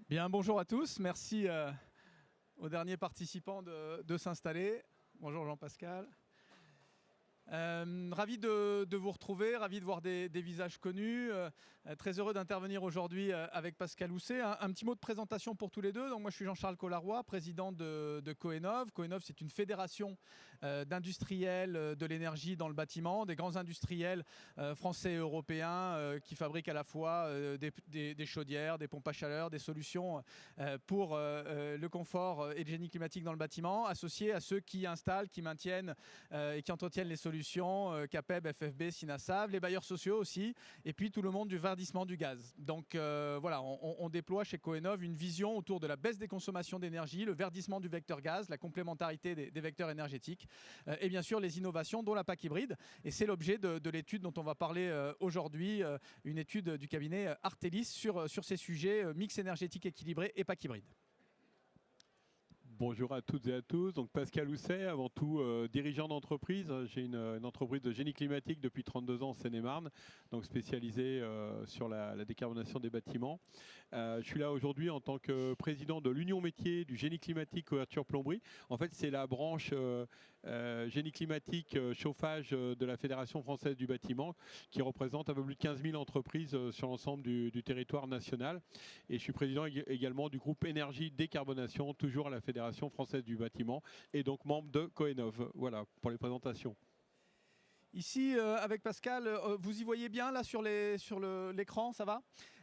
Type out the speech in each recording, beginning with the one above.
Bien, bonjour à tous. Merci aux derniers participants de s'installer. Bonjour Jean-Pascal. Ravi de vous retrouver, ravi de voir des visages connus. Très heureux d'intervenir aujourd'hui avec Pascal Housset. Un petit mot de présentation pour tous les deux. Donc moi je suis Jean-Charles Collaroy, président de Coenov. Coenov, c'est une fédération d'industriels de l'énergie dans le bâtiment, des grands industriels français et européens qui fabriquent à la fois des chaudières, des pompes à chaleur, des solutions pour le confort et le génie climatique dans le bâtiment, associés à ceux qui installent, qui maintiennent et qui entretiennent les solutions, CAPEB, FFB, Sinasav, les bailleurs sociaux aussi, et puis tout le monde du verdissement du gaz. Donc voilà, on déploie chez Coenov une vision autour de la baisse des consommations d'énergie, le verdissement du vecteur gaz, la complémentarité des vecteurs énergétiques, et bien sûr les innovations, dont la PAC hybride. Et c'est l'objet de l'étude dont on va parler aujourd'hui, une étude du cabinet Artelis sur ces sujets, mix énergétique équilibré et PAC hybride. Bonjour à toutes et à tous. Donc Pascal Housset, avant tout dirigeant d'entreprise. J'ai une entreprise de génie climatique depuis 32 ans en Seine-et-Marne, donc spécialisée sur la décarbonation des bâtiments. Je suis là aujourd'hui en tant que président de l'Union métier du génie climatique couverture plomberie. En fait, c'est la branche génie climatique chauffage de la Fédération française du bâtiment qui représente un peu plus de 15 000 entreprises sur l'ensemble du territoire national. Et je suis président également du groupe énergie décarbonation, toujours à la Fédération française du bâtiment, et donc membre de Coenov. Voilà pour les présentations. Ici, avec Pascal, vous y voyez bien là sur l'écran, ça va ?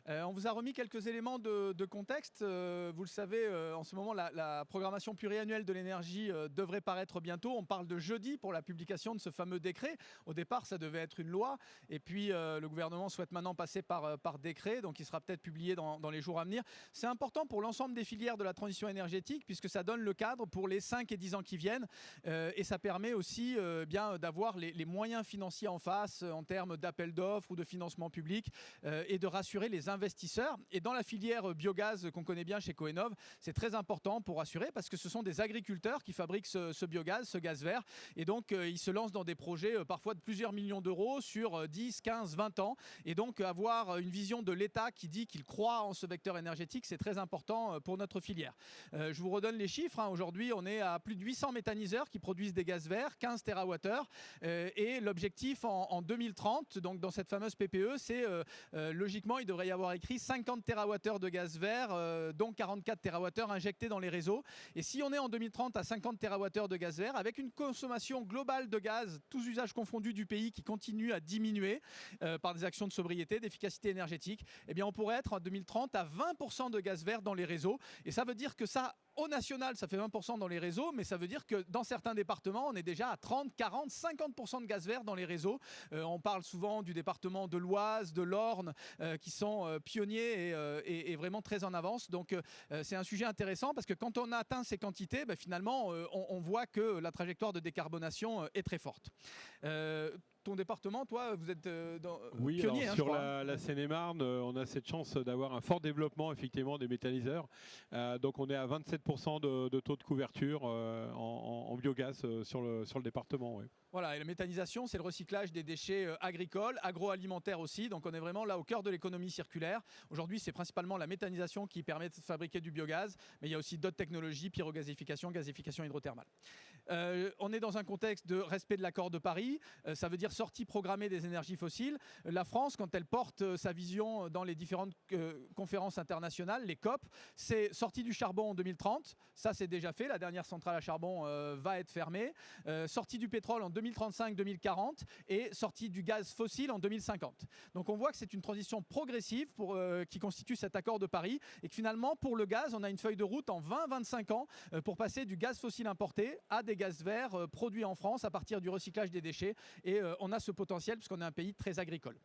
On vous a remis quelques éléments de contexte. Vous le savez, en ce moment, la programmation pluriannuelle de l'énergie devrait paraître bientôt. On parle de jeudi pour la publication de ce fameux décret. Au départ, ça devait être une loi. Et puis, le gouvernement souhaite maintenant passer par décret. Donc, il sera peut-être publié dans les jours à venir. C'est important pour l'ensemble des filières de la transition énergétique puisque ça donne le cadre pour les 5 et 10 ans qui viennent. Et ça permet aussi bien d'avoir les moyens financiers en face en termes d'appel d'offres ou de financement public et de rassurer les investisseurs. Et dans la filière biogaz qu'on connaît bien chez Coenov, c'est très important pour rassurer parce que ce sont des agriculteurs qui fabriquent ce biogaz, ce gaz vert. Et donc, ils se lancent dans des projets parfois de plusieurs millions d'euros sur 10, 15, 20 ans. Et donc, avoir une vision de l'État qui dit qu'il croit en ce vecteur énergétique, c'est très important pour notre filière. Je vous redonne les chiffres. Aujourd'hui, on est à plus de 800 méthaniseurs qui produisent des gaz verts, 15 TWh. Et l'objectif en 2030, donc dans cette fameuse PPE, c'est logiquement, il devrait y avoir écrit 50 TWh de gaz vert, dont 44 TWh injectés dans les réseaux. Et si on est en 2030 à 50 TWh de gaz vert, avec une consommation globale de gaz, tous usages confondus du pays, qui continue à diminuer par des actions de sobriété, d'efficacité énergétique, eh bien on pourrait être en 2030 à 20% de gaz vert dans les réseaux. Et ça veut dire que ça, au national, ça fait 20% dans les réseaux, mais ça veut dire que dans certains départements, on est déjà à 30, 40, 50% de gaz vert dans les réseaux. On parle souvent du département de l'Oise, de l'Orne, qui sont pionniers et vraiment très en avance. Donc c'est un sujet intéressant parce que quand on atteint ces quantités, finalement, on voit que la trajectoire de décarbonation est très forte. Ton département, toi, vous êtes oui, pionnier. Alors, sur la Seine-et-Marne, on a cette chance d'avoir un fort développement effectivement des méthaniseurs. Donc on est à 27% de taux de couverture en biogaz sur le département. Oui. Voilà, et la méthanisation, c'est le recyclage des déchets agricoles, agroalimentaires aussi. Donc on est vraiment là au cœur de l'économie circulaire. Aujourd'hui, c'est principalement la méthanisation qui permet de fabriquer du biogaz, mais il y a aussi d'autres technologies, pyrogasification, gasification hydrothermale. On est dans un contexte de respect de l'accord de Paris. Ça veut dire sortie programmée des énergies fossiles. La France, quand elle porte sa vision dans les différentes conférences internationales, les COP, c'est sortie du charbon en 2030. Ça, c'est déjà fait. La dernière centrale à charbon va être fermée. Sortie du pétrole en 2035-2040 et sortie du gaz fossile en 2050. Donc on voit que c'est une transition progressive qui constitue cet accord de Paris et que finalement, pour le gaz, on a une feuille de route en 20-25 ans pour passer du gaz fossile importé à des gaz verts produits en France à partir du recyclage des déchets. Et on a ce potentiel puisqu'on est un pays très agricole.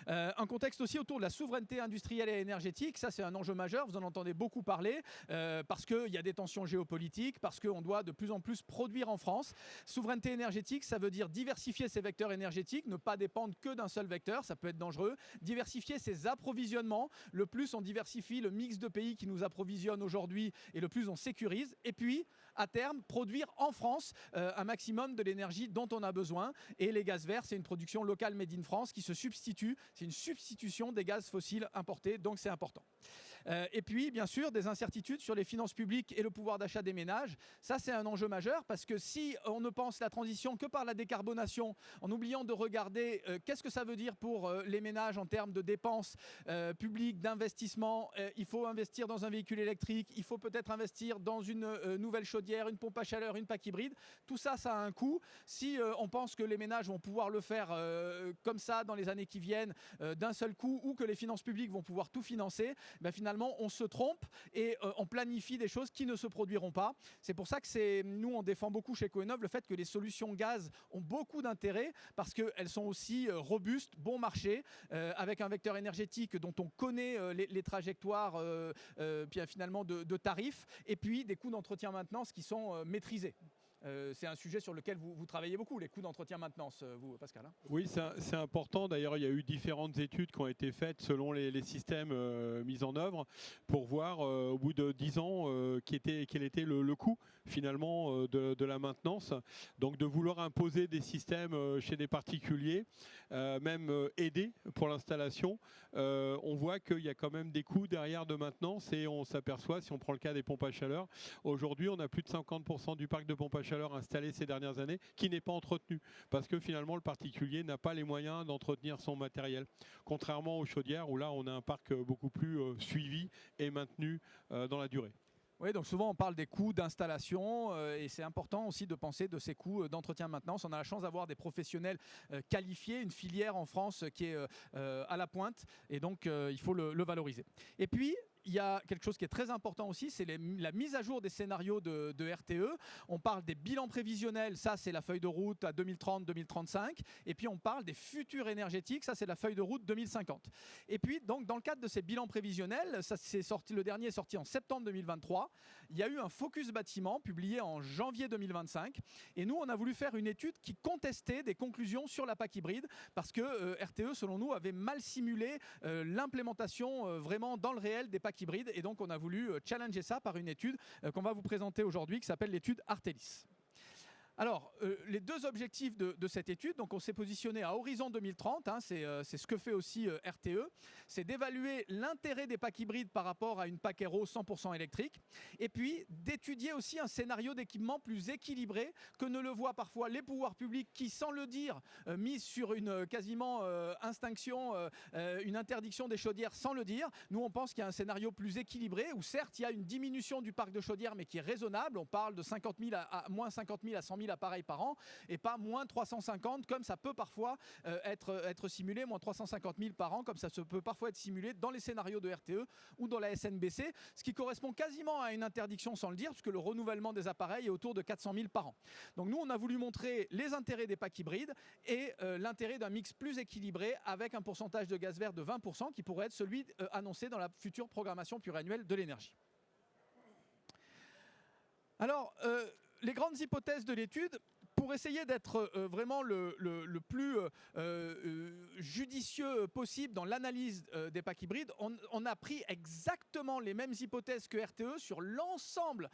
Un contexte aussi autour de la souveraineté industrielle et énergétique. Ça, c'est un enjeu majeur. Vous en entendez beaucoup parler parce qu'il y a des tensions géopolitiques, parce qu'on doit de plus en plus produire en France. Souveraineté énergétique, ça veut dire diversifier ses vecteurs énergétiques, ne pas dépendre que d'un seul vecteur. Ça peut être dangereux. Diversifier ses approvisionnements. Le plus on diversifie le mix de pays qui nous approvisionnent aujourd'hui et le plus on sécurise. Et puis, à terme, produire en France un maximum de l'énergie dont on a besoin. Et les gaz verts, c'est une production locale made in France qui se substitue. C'est une substitution des gaz fossiles importés, donc c'est important. Et puis, bien sûr, des incertitudes sur les finances publiques et le pouvoir d'achat des ménages. Ça, c'est un enjeu majeur parce que si on ne pense la transition que par la décarbonation, en oubliant de regarder qu'est-ce que ça veut dire pour les ménages en termes de dépenses publiques, d'investissement, il faut investir dans un véhicule électrique, il faut peut-être investir dans une nouvelle chaudière, une pompe à chaleur, une PAC hybride. Tout ça, ça a un coût. Si on pense que les ménages vont pouvoir le faire comme ça dans les années qui viennent, d'un seul coup, ou que les finances publiques vont pouvoir tout financer, ben finalement, on se trompe et on planifie des choses qui ne se produiront pas. C'est pour ça que nous, on défend beaucoup chez Coenov le fait que les solutions gaz ont beaucoup d'intérêt parce qu'elles sont aussi robustes, bon marché, avec un vecteur énergétique dont on connaît les trajectoires puis finalement de tarifs, et puis des coûts d'entretien-maintenance qui sont maîtrisés. C'est un sujet sur lequel vous travaillez beaucoup, les coûts d'entretien-maintenance, vous, Pascal. Oui, c'est important. D'ailleurs, il y a eu différentes études qui ont été faites selon les systèmes mis en œuvre pour voir au bout de 10 ans quel était le coût finalement de la maintenance. Donc de vouloir imposer des systèmes chez des particuliers, même aider pour l'installation, on voit qu'il y a quand même des coûts derrière de maintenance et on s'aperçoit, si on prend le cas des pompes à chaleur, aujourd'hui on a plus de 50% du parc de pompes à chaleur installé ces dernières années qui n'est pas entretenu parce que finalement le particulier n'a pas les moyens d'entretenir son matériel. Contrairement aux chaudières où là on a un parc beaucoup plus suivi et maintenu dans la durée. Oui, donc souvent on parle des coûts d'installation et c'est important aussi de penser de ces coûts d'entretien-maintenance. On a la chance d'avoir des professionnels qualifiés, une filière en France qui est à la pointe et donc il faut le valoriser. Et puis, il y a quelque chose qui est très important aussi, c'est la mise à jour des scénarios de RTE. On parle des bilans prévisionnels, ça c'est la feuille de route à 2030-2035. Et puis on parle des futurs énergétiques, ça c'est la feuille de route 2050. Et puis donc dans le cadre de ces bilans prévisionnels, ça c'est sorti, le dernier est sorti en septembre 2023. Il y a eu un focus bâtiment publié en janvier 2025. Et nous on a voulu faire une étude qui contestait des conclusions sur la PAC hybride parce que RTE selon nous avait mal simulé l'implémentation vraiment dans le réel des PAC hybride, et donc on a voulu challenger ça par une étude qu'on va vous présenter aujourd'hui qui s'appelle l'étude Artelis. Alors, les deux objectifs de cette étude, donc on s'est positionné à horizon 2030, hein, c'est ce que fait aussi RTE, c'est d'évaluer l'intérêt des PAC hybrides par rapport à une PAC Aéro 100% électrique, et puis d'étudier aussi un scénario d'équipement plus équilibré que ne le voient parfois les pouvoirs publics qui, sans le dire, misent sur une quasiment extinction, une interdiction des chaudières sans le dire. Nous, on pense qu'il y a un scénario plus équilibré où certes, il y a une diminution du parc de chaudières, mais qui est raisonnable. On parle de 50 000 à moins 50 000 à 100 000 appareils par an et pas moins 350 comme ça peut parfois être simulé, moins 350 000 par an comme ça se peut parfois être simulé dans les scénarios de RTE ou dans la SNBC, ce qui correspond quasiment à une interdiction sans le dire puisque le renouvellement des appareils est autour de 400 000 par an. Donc nous on a voulu montrer les intérêts des PAC hybrides et l'intérêt d'un mix plus équilibré avec un pourcentage de gaz vert de 20% qui pourrait être celui annoncé dans la future programmation pluriannuelle de l'énergie. Alors, les grandes hypothèses de l'étude, pour essayer d'être vraiment le plus judicieux possible dans l'analyse des PAC hybrides, on a pris exactement les mêmes hypothèses que RTE sur l'ensemble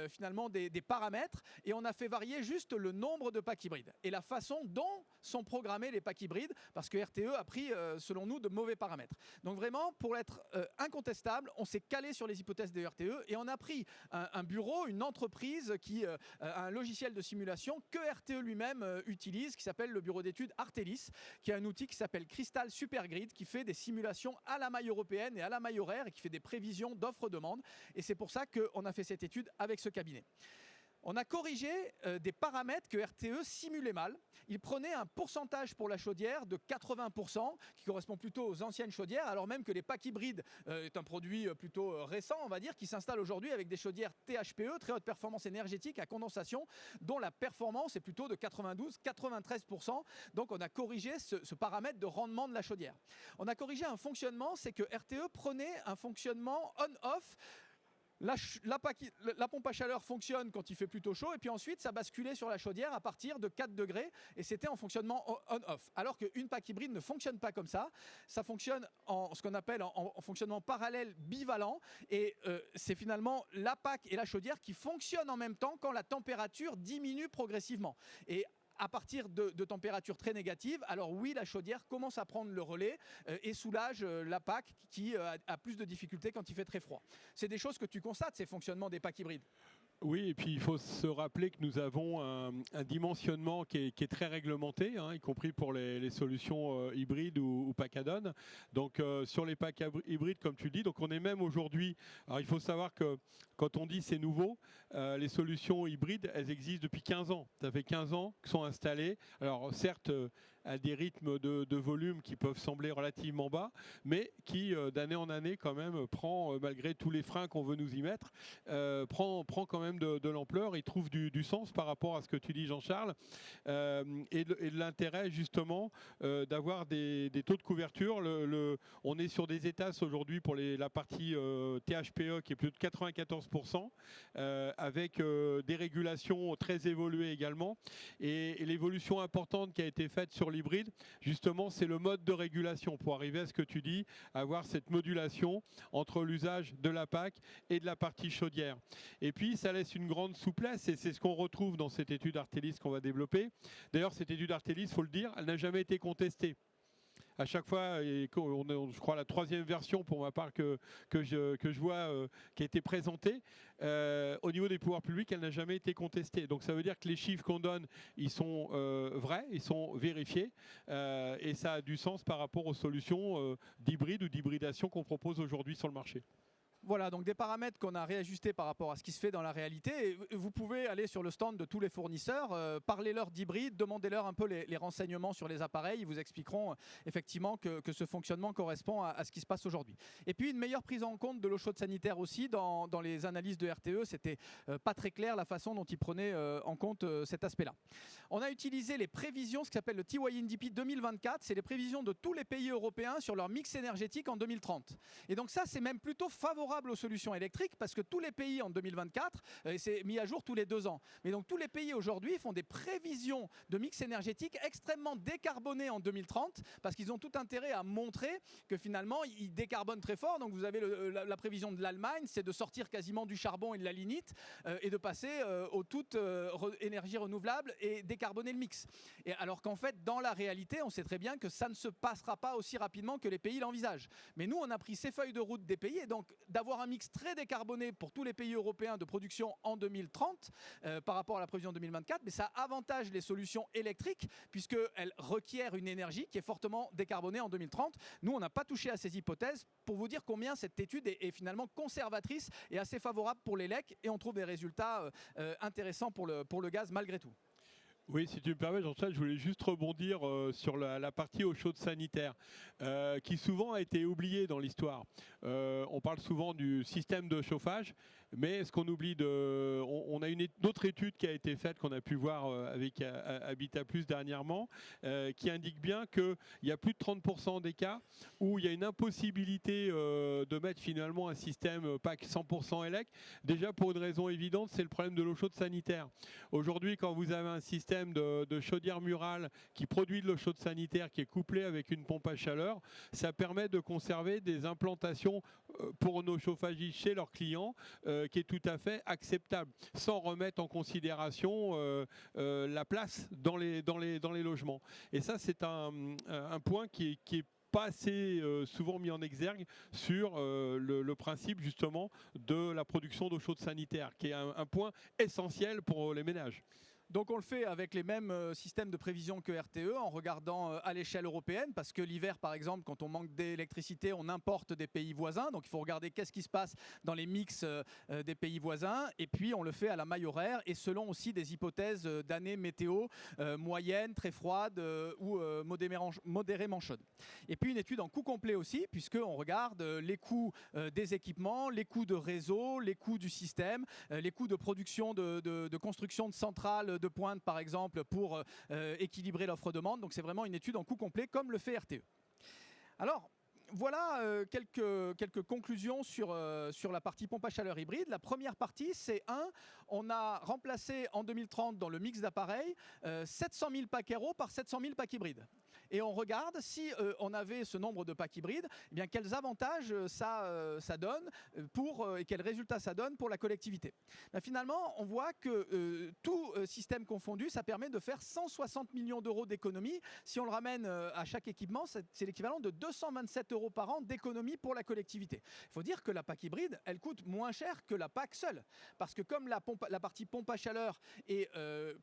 finalement des paramètres et on a fait varier juste le nombre de PAC hybrides et la façon dont sont programmés les PAC hybrides parce que RTE a pris selon nous de mauvais paramètres. Donc vraiment pour être incontestable, on s'est calé sur les hypothèses de RTE et on a pris un bureau, une entreprise qui a un logiciel de simulation que RTE lui-même utilise, qui s'appelle le bureau d'études Artelis, qui est un outil qui s'appelle Crystal Supergrid, qui fait des simulations à la maille européenne et à la maille horaire et qui fait des prévisions d'offres-demandes. Et c'est pour ça qu'on a fait cette étude avec ce cabinet. On a corrigé des paramètres que RTE simulait mal. Il prenait un pourcentage pour la chaudière de 80%, qui correspond plutôt aux anciennes chaudières, alors même que les PAC hybrides est un produit plutôt récent, on va dire, qui s'installe aujourd'hui avec des chaudières THPE, très haute performance énergétique à condensation, dont la performance est plutôt de 92-93%. Donc on a corrigé ce paramètre de rendement de la chaudière. On a corrigé un fonctionnement, c'est que RTE prenait un fonctionnement on-off. La pompe à chaleur fonctionne quand il fait plutôt chaud et puis ensuite ça basculait sur la chaudière à partir de 4 degrés et c'était en fonctionnement on-off. Alors qu'une PAC hybride ne fonctionne pas comme ça, ça fonctionne en ce qu'on appelle en fonctionnement parallèle bivalent et c'est finalement la PAC et la chaudière qui fonctionnent en même temps quand la température diminue progressivement. Et à partir de températures très négatives, alors oui, la chaudière commence à prendre le relais et soulage la PAC qui a plus de difficultés quand il fait très froid. C'est des choses que tu constates, ces fonctionnements des packs hybrides. Oui, et puis il faut se rappeler que nous avons un dimensionnement qui est très réglementé, hein, y compris pour les solutions hybrides ou pack add-on. Donc sur les packs hybrides, comme tu le dis, donc on est même aujourd'hui. Alors il faut savoir que quand on dit c'est nouveau, les solutions hybrides, elles existent depuis 15 ans. Ça fait 15 ans qu'elles sont installées. Alors certes, à des rythmes de volume qui peuvent sembler relativement bas, mais qui d'année en année quand même prend, malgré tous les freins qu'on veut nous y mettre, prend quand même de l'ampleur et trouve du sens par rapport à ce que tu dis, Jean-Charles, et de l'intérêt justement d'avoir des taux de couverture. On est sur des états aujourd'hui pour la partie THPE qui est plus de 94%, avec des régulations très évoluées également. Et l'évolution importante qui a été faite sur l'hybride, justement, c'est le mode de régulation pour arriver à ce que tu dis, avoir cette modulation entre l'usage de la PAC et de la partie chaudière. Et puis, ça laisse une grande souplesse et c'est ce qu'on retrouve dans cette étude Artelis qu'on va développer. D'ailleurs, cette étude Artelis, il faut le dire, elle n'a jamais été contestée. À chaque fois, et on est, je crois, la 3e version pour ma part que je vois qui a été présentée, au niveau des pouvoirs publics, elle n'a jamais été contestée. Donc ça veut dire que les chiffres qu'on donne, ils sont vrais, ils sont vérifiés, et ça a du sens par rapport aux solutions d'hybride ou d'hybridation qu'on propose aujourd'hui sur le marché. Voilà, donc des paramètres qu'on a réajustés par rapport à ce qui se fait dans la réalité. Et vous pouvez aller sur le stand de tous les fournisseurs, parlez-leur d'hybride, demandez-leur un peu les renseignements sur les appareils. Ils vous expliqueront effectivement que ce fonctionnement correspond à ce qui se passe aujourd'hui. Et puis une meilleure prise en compte de l'eau chaude sanitaire aussi. Dans les analyses de RTE, c'était pas très clair la façon dont ils prenaient en compte cet aspect-là. On a utilisé les prévisions, ce qui s'appelle le TYNDP 2024. C'est les prévisions de tous les pays européens sur leur mix énergétique en 2030. Et donc ça, c'est même plutôt favorable aux solutions électriques parce que tous les pays en 2024, c'est mis à jour tous les 2 ans. Mais donc tous les pays aujourd'hui font des prévisions de mix énergétique extrêmement décarbonés en 2030 parce qu'ils ont tout intérêt à montrer que finalement ils décarbonent très fort. Donc vous avez la prévision de l'Allemagne, c'est de sortir quasiment du charbon et de la lignite et de passer aux toutes énergies renouvelables et décarboner le mix. Et alors qu'en fait, dans la réalité, on sait très bien que ça ne se passera pas aussi rapidement que les pays l'envisagent. Mais nous, on a pris ces feuilles de route des pays et donc d'avoir un mix très décarboné pour tous les pays européens de production en 2030 par rapport à la prévision 2024, mais ça avantage les solutions électriques puisqu'elles requièrent une énergie qui est fortement décarbonée en 2030. Nous, on n'a pas touché à ces hypothèses pour vous dire combien cette étude est finalement conservatrice et assez favorable pour les LEC et on trouve des résultats intéressants pour le gaz malgré tout. Oui, si tu me permets, Jean-Charles, je voulais juste rebondir sur la partie eau chaude sanitaire, qui souvent a été oubliée dans l'histoire. On parle souvent du système de chauffage, mais ce qu'on oublie on a une autre étude qui a été faite, qu'on a pu voir avec Habitat Plus dernièrement, qui indique bien qu'il y a plus de 30% des cas où il y a une impossibilité de mettre finalement un système PAC 100% élec. Déjà pour une raison évidente, c'est le problème de l'eau chaude sanitaire. Aujourd'hui, quand vous avez un système de chaudière murale qui produit de l'eau chaude sanitaire qui est couplé avec une pompe à chaleur, ça permet de conserver des implantations pour nos chauffagistes chez leurs clients qui est tout à fait acceptable, sans remettre en considération la place dans les logements. Et ça, c'est un point qui est pas assez souvent mis en exergue sur le principe justement de la production d'eau chaude sanitaire, qui est un point essentiel pour les ménages. Donc on le fait avec les mêmes systèmes de prévision que RTE en regardant à l'échelle européenne parce que l'hiver par exemple quand on manque d'électricité on importe des pays voisins donc il faut regarder qu'est-ce qui se passe dans les mix des pays voisins et puis on le fait à la maille horaire et selon aussi des hypothèses d'années météo moyennes, très froides ou modérément chaudes. Et puis une étude en coût complet aussi puisqu'on regarde les coûts des équipements, les coûts de réseau, les coûts du système, les coûts de production de construction de centrales de pointe par exemple pour équilibrer l'offre-demande. Donc c'est vraiment une étude en coût complet comme le fait RTE. Alors voilà quelques conclusions sur la partie pompe à chaleur hybride. La première partie, c'est on a remplacé en 2030 dans le mix d'appareils 700 000 packs Aéro par 700 000 packs hybrides. et on regarde si on avait ce nombre de packs hybrides, eh bien, quels avantages ça donne et quels résultats ça donne pour la collectivité. Ben, finalement, on voit que tout système confondu, ça permet de faire 160 millions d'euros d'économie. Si on le ramène à chaque équipement, c'est l'équivalent de 227 euros par an d'économie pour la collectivité. Il faut dire que la PAC hybride, elle coûte moins cher que la PAC seule. Parce que comme la partie pompe à chaleur est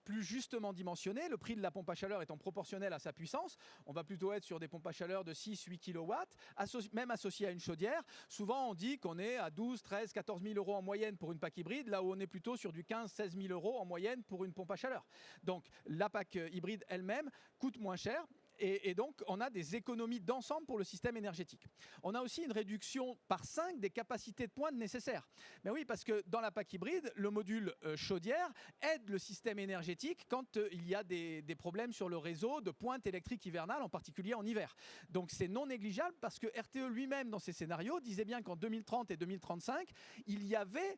plus justement dimensionnée, le prix de la pompe à chaleur étant proportionnel à sa puissance, on va plutôt être sur des pompes à chaleur de 6-8 kW, même associées à une chaudière. Souvent, on dit qu'on est à 12, 13, 14 000 euros en moyenne pour une PAC hybride, là où on est plutôt sur du 15, 16 000 euros en moyenne pour une pompe à chaleur. Donc, la PAC hybride elle-même coûte moins cher. Et donc, on a des économies d'ensemble pour le système énergétique. On a aussi une réduction par 5 des capacités de pointe nécessaires. Mais oui, parce que dans la PAC hybride, le module chaudière aide le système énergétique quand il y a des problèmes sur le réseau de pointe électrique hivernale, en particulier en hiver. Donc, c'est non négligeable parce que RTE lui-même, dans ses scénarios, disait bien qu'en 2030 et 2035, il y avait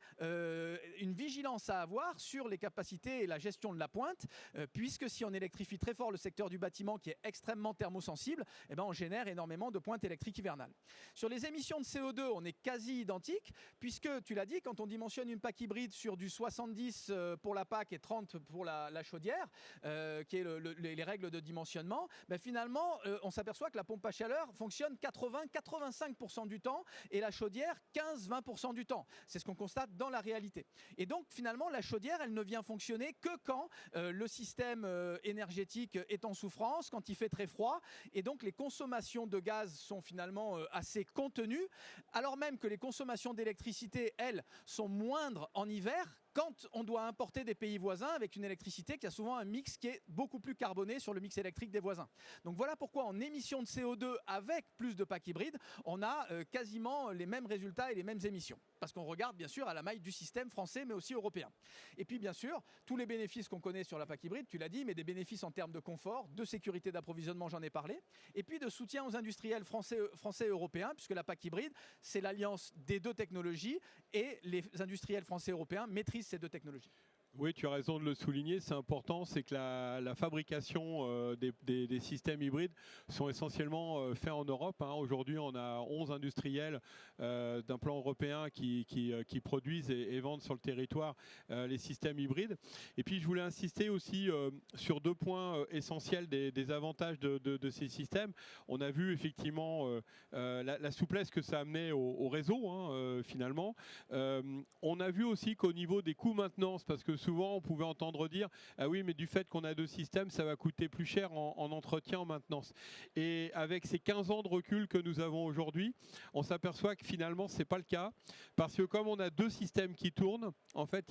une vigilance à avoir sur les capacités et la gestion de la pointe, puisque si on électrifie très fort le secteur du bâtiment qui est extrêmement thermosensible, eh ben on génère énormément de pointes électriques hivernales. Sur les émissions de CO2, on est quasi identique, puisque, tu l'as dit, quand on dimensionne une PAC hybride sur du 70 pour la PAC et 30 pour la chaudière, qui est les règles de dimensionnement, ben finalement, on s'aperçoit que la pompe à chaleur fonctionne 80-85% du temps et la chaudière 15-20% du temps. C'est ce qu'on constate dans la réalité. Et donc, finalement, la chaudière, elle ne vient fonctionner que quand le système énergétique est en souffrance, quand il fait très froid, et donc les consommations de gaz sont finalement assez contenues, alors même que les consommations d'électricité, elles, sont moindres en hiver, quand on doit importer des pays voisins avec une électricité qui a souvent un mix qui est beaucoup plus carboné sur le mix électrique des voisins. Donc voilà pourquoi en émissions de CO2 avec plus de PAC hybride, on a quasiment les mêmes résultats et les mêmes émissions. Parce qu'on regarde bien sûr à la maille du système français mais aussi européen. Et puis bien sûr, tous les bénéfices qu'on connaît sur la PAC hybride, tu l'as dit, mais des bénéfices en termes de confort, de sécurité d'approvisionnement, j'en ai parlé, et puis de soutien aux industriels français et européens, puisque la PAC hybride, c'est l'alliance des deux technologies et les industriels français et européens maîtrisent ces deux technologies. Oui, tu as raison de le souligner, c'est important, c'est que la fabrication des systèmes hybrides sont essentiellement faits en Europe. Hein. Aujourd'hui, on a 11 industriels d'un plan européen qui produisent et vendent sur le territoire les systèmes hybrides. Et puis, je voulais insister aussi sur deux points essentiels des avantages de ces systèmes. On a vu effectivement la souplesse que ça amenait au réseau, hein, finalement. On a vu aussi qu'au niveau des coûts maintenance, parce que souvent on pouvait entendre dire ah oui mais du fait qu'on a deux systèmes ça va coûter plus cher en entretien, en maintenance, et avec ces 15 ans de recul que nous avons aujourd'hui, on s'aperçoit que finalement c'est pas le cas, parce que comme on a deux systèmes qui tournent, en fait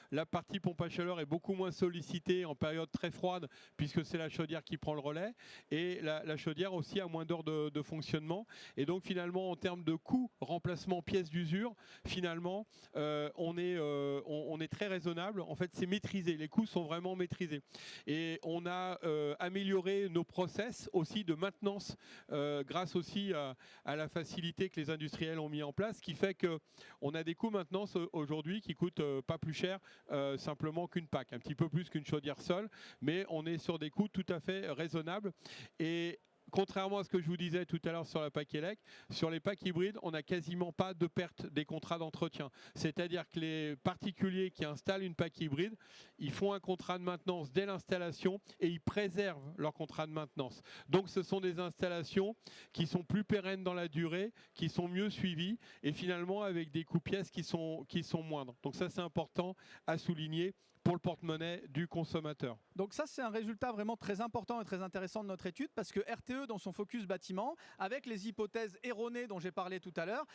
la partie pompe à chaleur est beaucoup moins sollicitée en période très froide puisque c'est la chaudière qui prend le relais, et la chaudière aussi a moins d'heures de fonctionnement, et donc finalement en termes de coût remplacement pièces d'usure, finalement on est très raisonnable. En fait, c'est maîtrisé. Les coûts sont vraiment maîtrisés. Et on a amélioré nos process aussi de maintenance grâce aussi à la facilité que les industriels ont mis en place, qui fait qu'on a des coûts maintenance aujourd'hui qui coûtent pas plus cher simplement qu'une PAC, un petit peu plus qu'une chaudière seule, mais on est sur des coûts tout à fait raisonnables. Et contrairement à ce que je vous disais tout à l'heure sur la PAC élec, sur les PAC hybrides, on n'a quasiment pas de perte des contrats d'entretien. C'est-à-dire que les particuliers qui installent une PAC hybride, ils font un contrat de maintenance dès l'installation et ils préservent leur contrat de maintenance. Donc ce sont des installations qui sont plus pérennes dans la durée, qui sont mieux suivies et finalement avec des coûts-pièces qui sont moindres. Donc ça c'est important à souligner pour le porte-monnaie du consommateur. Donc ça, c'est un résultat vraiment très important et très intéressant de notre étude, parce que RTE, dans son focus bâtiment, avec les hypothèses erronées dont j'ai parlé tout à l'heure,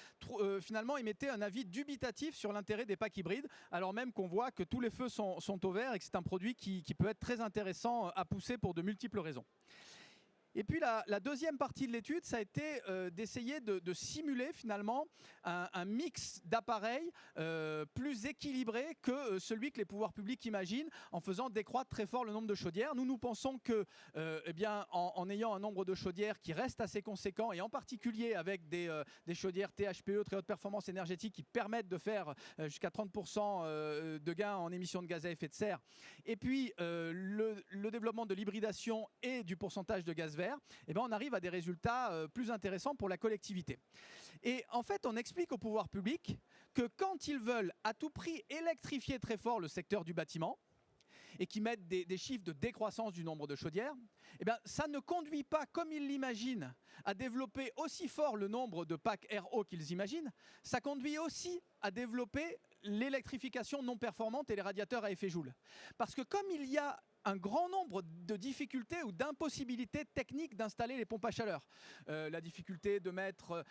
finalement émettait un avis dubitatif sur l'intérêt des PAC hybrides, alors même qu'on voit que tous les feux sont au vert et que c'est un produit qui peut être très intéressant à pousser pour de multiples raisons. Et puis la deuxième partie de l'étude, ça a été d'essayer de simuler finalement un mix d'appareils plus équilibré que celui que les pouvoirs publics imaginent, en faisant décroître très fort le nombre de chaudières. Nous pensons que, en ayant un nombre de chaudières qui reste assez conséquent, et en particulier avec des chaudières THPE, très haute performance énergétique, qui permettent de faire jusqu'à 30% de gains en émissions de gaz à effet de serre, et puis le développement de l'hybridation et du pourcentage de gaz vert, vert, eh ben, on arrive à des résultats plus intéressants pour la collectivité. Et en fait, on explique au pouvoir public que quand ils veulent à tout prix électrifier très fort le secteur du bâtiment, et qui mettent des chiffres de décroissance du nombre de chaudières, eh bien, ça ne conduit pas, comme ils l'imaginent, à développer aussi fort le nombre de packs RO qu'ils imaginent. Ça conduit aussi à développer l'électrification non performante et les radiateurs à effet Joule. Parce que comme il y a un grand nombre de difficultés ou d'impossibilités techniques d'installer les pompes à chaleur. La difficulté de mettre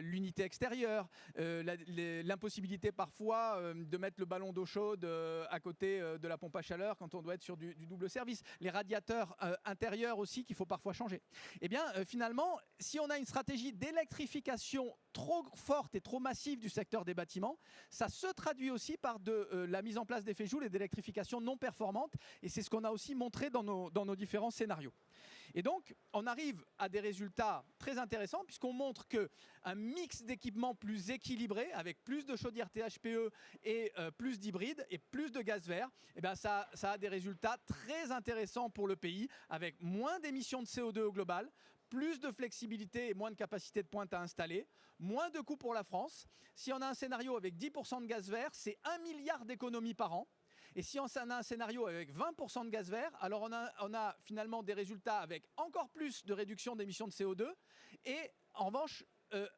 l'unité extérieure, l'impossibilité parfois de mettre le ballon d'eau chaude à côté de la pompe à chaleur quand on doit être sur du double service. Les radiateurs intérieurs aussi qu'il faut parfois changer. Eh bien, finalement, si on a une stratégie d'électrification trop forte et trop massive du secteur des bâtiments, ça se traduit aussi par de la mise en place d'effets Joule et d'électrification non performante. Et c'est ce qu'on a aussi montré dans nos différents scénarios. Et donc, on arrive à des résultats très intéressants puisqu'on montre qu'un mix d'équipements plus équilibré, avec plus de chaudières THPE et plus d'hybrides et plus de gaz vert, eh bien ça a des résultats très intéressants pour le pays, avec moins d'émissions de CO2 au global, plus de flexibilité et moins de capacité de pointe à installer, moins de coûts pour la France. Si on a un scénario avec 10% de gaz vert, c'est 1 milliard d'économies par an. Et si on a un scénario avec 20% de gaz vert, alors on a finalement des résultats avec encore plus de réduction d'émissions de CO2 et en revanche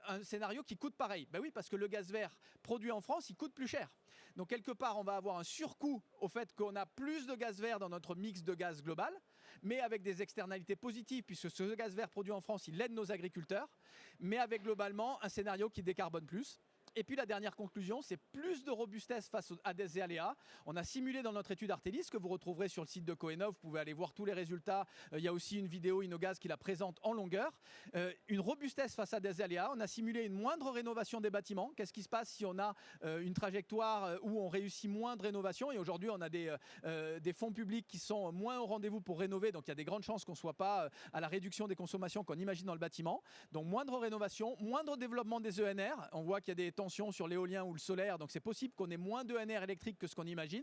un scénario qui coûte pareil. Ben oui, parce que le gaz vert produit en France, il coûte plus cher. Donc quelque part, on va avoir un surcoût au fait qu'on a plus de gaz vert dans notre mix de gaz global, mais avec des externalités positives, puisque ce gaz vert produit en France, il aide nos agriculteurs, mais avec globalement un scénario qui décarbone plus. Et puis la dernière conclusion, c'est plus de robustesse face à des aléas. On a simulé dans notre étude Artelis, que vous retrouverez sur le site de Coenov, vous pouvez aller voir tous les résultats. Il y a aussi une vidéo Inogaz qui la présente en longueur. Une robustesse face à des aléas. On a simulé une moindre rénovation des bâtiments. Qu'est-ce qui se passe si on a une trajectoire où on réussit moins de rénovation? Et aujourd'hui, on a des fonds publics qui sont moins au rendez-vous pour rénover. Donc il y a des grandes chances qu'on ne soit pas à la réduction des consommations qu'on imagine dans le bâtiment. Donc moindre rénovation, moindre développement des ENR. On voit qu'il y a des tensions sur l'éolien ou le solaire, donc c'est possible qu'on ait moins d'ENR électriques que ce qu'on imagine.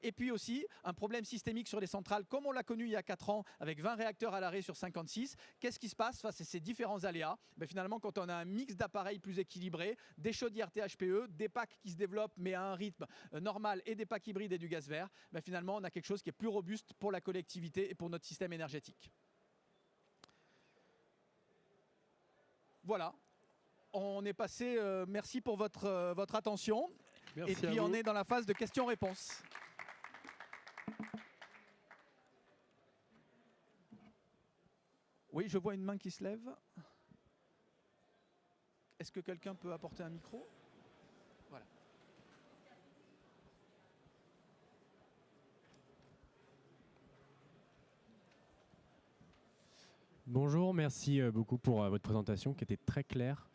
Et puis aussi, un problème systémique sur les centrales, comme on l'a connu il y a 4 ans, avec 20 réacteurs à l'arrêt sur 56. Qu'est-ce qui se passe face à ces différents aléas? Finalement, quand on a un mix d'appareils plus équilibré, des chaudières THPE, des packs qui se développent mais à un rythme normal et des packs hybrides et du gaz vert, finalement, on a quelque chose qui est plus robuste pour la collectivité et pour notre système énergétique. Voilà. On est passé, merci pour votre attention. Merci. Et puis on est dans la phase de questions-réponses. Oui, je vois une main qui se lève. Est-ce que quelqu'un peut apporter un micro? Voilà. Bonjour, merci beaucoup pour votre présentation qui était très claire.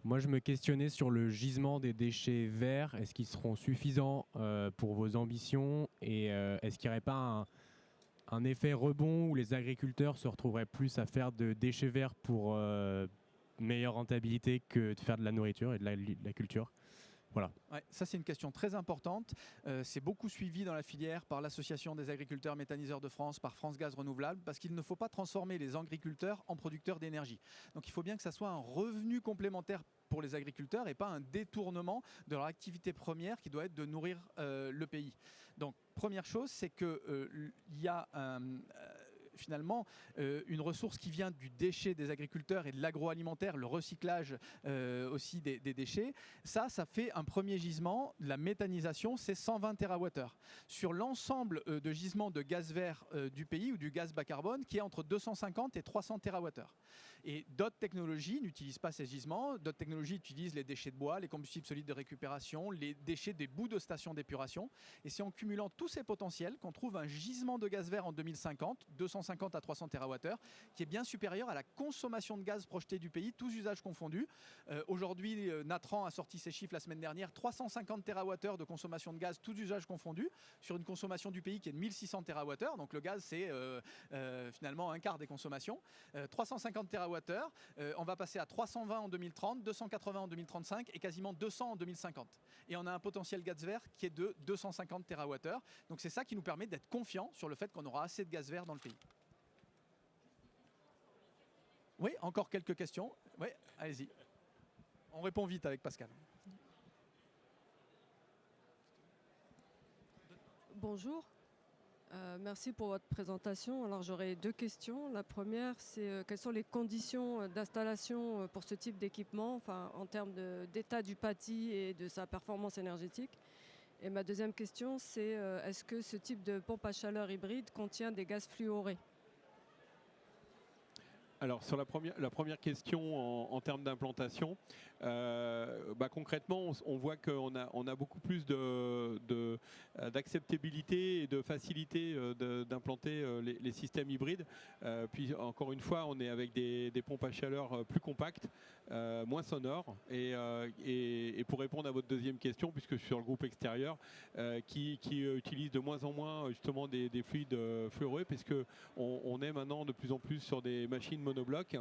Moi, je me questionnais sur le gisement des déchets verts. Est-ce qu'ils seront suffisants pour vos ambitions? Et est-ce qu'il n'y aurait pas un effet rebond où les agriculteurs se retrouveraient plus à faire de déchets verts pour meilleure rentabilité que de faire de la nourriture et de la culture? Voilà. Ouais, ça, c'est une question très importante. C'est beaucoup suivi dans la filière par l'Association des agriculteurs méthaniseurs de France, par France Gaz Renouvelable, parce qu'il ne faut pas transformer les agriculteurs en producteurs d'énergie. Donc il faut bien que ça soit un revenu complémentaire pour les agriculteurs et pas un détournement de leur activité première qui doit être de nourrir le pays. Donc première chose, c'est qu'il y a finalement une ressource qui vient du déchet des agriculteurs et de l'agroalimentaire, le recyclage aussi des déchets. Ça fait un premier gisement. La méthanisation, c'est 120 TWh. Sur l'ensemble de gisements de gaz vert du pays ou du gaz bas carbone, qui est entre 250 et 300 TWh. Et d'autres technologies n'utilisent pas ces gisements. D'autres technologies utilisent les déchets de bois, les combustibles solides de récupération, les déchets des bouts de stations d'épuration. Et c'est en cumulant tous ces potentiels qu'on trouve un gisement de gaz vert en 2050, 250 à 300 TWh, qui est bien supérieur à la consommation de gaz projetée du pays, tous usages confondus. Aujourd'hui, Natran a sorti ses chiffres la semaine dernière, 350 TWh de consommation de gaz, tous usages confondus, sur une consommation du pays qui est de 1600 TWh. Donc le gaz, c'est finalement un quart des consommations. 350 TWh, on va passer à 320 en 2030, 280 en 2035 et quasiment 200 en 2050. Et on a un potentiel gaz vert qui est de 250 TWh. Donc c'est ça qui nous permet d'être confiants sur le fait qu'on aura assez de gaz vert dans le pays. Oui, encore quelques questions. Oui, allez-y. On répond vite avec Pascal. Bonjour, merci pour votre présentation. Alors j'aurais deux questions. La première, c'est quelles sont les conditions d'installation pour ce type d'équipement, enfin, en termes d'état du bâti et de sa performance énergétique. Et ma deuxième question, c'est est-ce que ce type de pompe à chaleur hybride contient des gaz fluorés? Alors sur la première question en termes d'implantation, concrètement on voit qu'on a beaucoup plus d'acceptabilité et de facilité d'implanter les systèmes hybrides. Puis encore une fois on est avec des pompes à chaleur plus compactes, moins sonores et pour répondre à votre deuxième question, puisque je suis sur le groupe extérieur qui utilise de moins en moins justement des fluides fluorés, puisque on est maintenant de plus en plus sur des machines monoblocs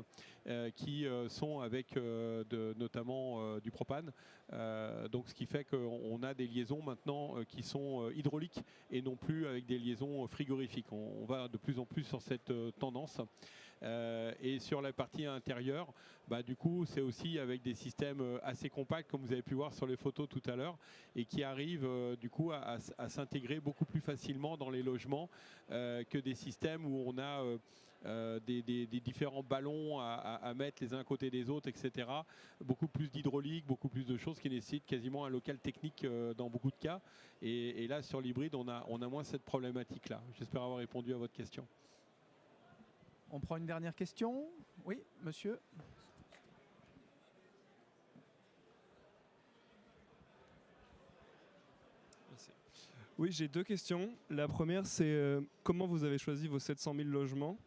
qui sont avec notamment du propane. Donc ce qui fait qu'on a des liaisons maintenant qui sont hydrauliques et non plus avec des liaisons frigorifiques. On va de plus en plus sur cette tendance. Et sur la partie intérieure, du coup c'est aussi avec des systèmes assez compacts comme vous avez pu voir sur les photos tout à l'heure et qui arrivent du coup à s'intégrer beaucoup plus facilement dans les logements que des systèmes où on a des différents ballons à mettre les uns à côté des autres, etc. Beaucoup plus d'hydraulique, beaucoup plus de choses qui nécessitent quasiment un local technique dans beaucoup de cas. Et là, sur l'hybride, on a moins cette problématique-là. J'espère avoir répondu à votre question. On prend une dernière question. Oui, monsieur. Merci. Oui, j'ai deux questions. La première, c'est comment vous avez choisi vos 700 000 logements?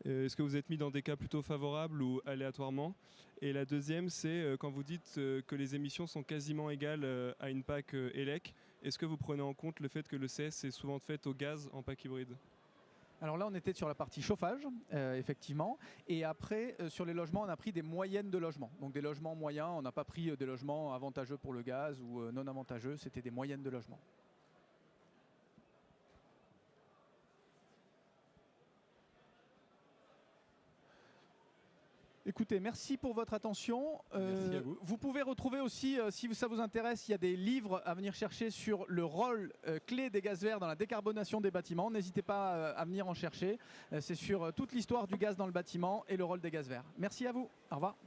Est-ce que vous êtes mis dans des cas plutôt favorables ou aléatoirement? Et la deuxième, c'est quand vous dites que les émissions sont quasiment égales à une PAC ELEC, est-ce que vous prenez en compte le fait que le CS est souvent fait au gaz en PAC hybride? Alors là, on était sur la partie chauffage, effectivement. Et après, sur les logements, on a pris des moyennes de logements. Donc des logements moyens, on n'a pas pris des logements avantageux pour le gaz ou non avantageux, c'était des moyennes de logements. Écoutez, merci pour votre attention. Merci à vous. Vous pouvez retrouver aussi, si ça vous intéresse, il y a des livres à venir chercher sur le rôle clé des gaz verts dans la décarbonation des bâtiments. N'hésitez pas à venir en chercher. C'est sur toute l'histoire du gaz dans le bâtiment et le rôle des gaz verts. Merci à vous. Au revoir.